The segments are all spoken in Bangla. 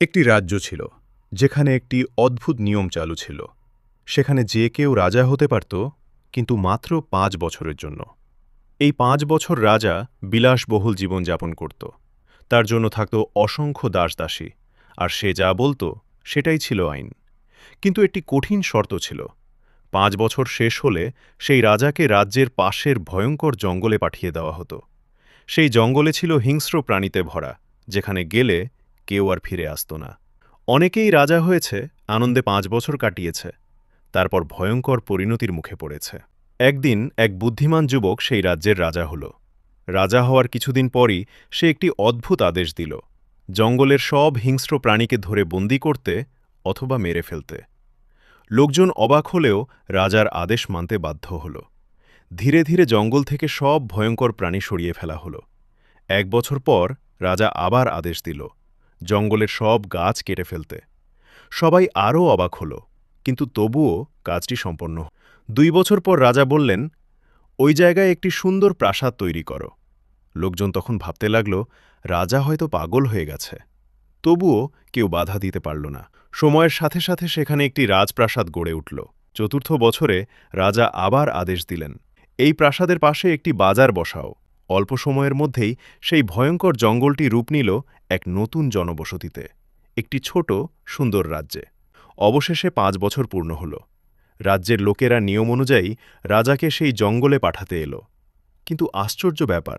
একটি রাজ্য ছিল, যেখানে একটি অদ্ভুত নিয়ম চালু ছিল। সেখানে যে কেউ রাজা হতে পারত, কিন্তু মাত্র ৫ বছরের জন্য। এই ৫ বছর রাজা বিলাসবহুল জীবনযাপন করত। তার জন্য থাকত অসংখ্য দাসদাসী, আর সে যা বলত সেটাই ছিল আইন। কিন্তু একটি কঠিন শর্ত ছিল। ৫ বছর শেষ হলে সেই রাজাকে রাজ্যের পাশের ভয়ঙ্কর জঙ্গলে পাঠিয়ে দেওয়া হতো। সেই জঙ্গলে ছিল হিংস্র প্রাণীতে ভরা, যেখানে গেলে কেউ আর ফিরে আসত না। অনেকেই রাজা হয়েছে, আনন্দে ৫ বছর কাটিয়েছে, তারপর ভয়ঙ্কর পরিণতির মুখে পড়েছে। একদিন এক বুদ্ধিমান যুবক সেই রাজ্যের রাজা হল। রাজা হওয়ার কিছুদিন পরই সে একটি অদ্ভুত আদেশ দিল, জঙ্গলের সব হিংস্র প্রাণীকে ধরে বন্দী করতে অথবা মেরে ফেলতে। লোকজন অবাক হলেও রাজার আদেশ মানতে বাধ্য হল। ধীরে ধীরে জঙ্গল থেকে সব ভয়ঙ্কর প্রাণী সরিয়ে ফেলা হল। ১ বছর পর রাজা আবার আদেশ দিল, জঙ্গলের সব গাছ কেটে ফেলতে। সবাই আরও অবাক হল, কিন্তু তবুও কাজটি সম্পন্ন হল। ২ বছর পর রাজা বললেন, ওই জায়গায় একটি সুন্দর প্রাসাদ তৈরি করো। লোকজন তখন ভাবতে লাগল, রাজা হয়তো পাগল হয়ে গেছে। তবুও কেউ বাধা দিতে পারল না। সময়ের সাথে সাথে সেখানে একটি রাজপ্রাসাদ গড়ে উঠল। ৪র্থ বছরে রাজা আবার আদেশ দিলেন, এই প্রাসাদের পাশে একটি বাজার বসাও। অল্প সময়ের মধ্যেই সেই ভয়ঙ্কর জঙ্গলটি রূপ নিল এক নতুন জনবসতিতে, একটি ছোট সুন্দর রাজ্যে। অবশেষে ৫ বছর পূর্ণ হল। রাজ্যের লোকেরা নিয়ম অনুযায়ী রাজাকে সেই জঙ্গলে পাঠাতে এলো। কিন্তু আশ্চর্য ব্যাপার,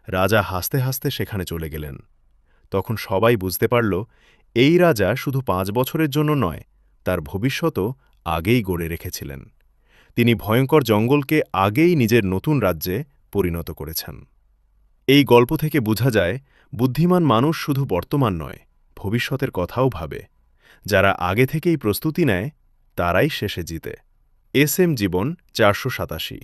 রাজা হাসতে হাসতে সেখানে চলে গেলেন। তখন সবাই বুঝতে পারল, এই রাজা শুধু ৫ বছরের জন্য নয়, তার ভবিষ্যতও আগেই গড়ে রেখেছিলেন। তিনি ভয়ঙ্কর জঙ্গলকে আগেই নিজের নতুন রাজ্যে পরিণত করেছেন। এই গল্প থেকে বোঝা যায়, বুদ্ধিমান মানুষ শুধু বর্তমান নয়, ভবিষ্যতের কথাও ভাবে। যারা আগে থেকেই প্রস্তুতি নেয়, তারাই শেষে জিতে। এস এম জীবন ৪৮৭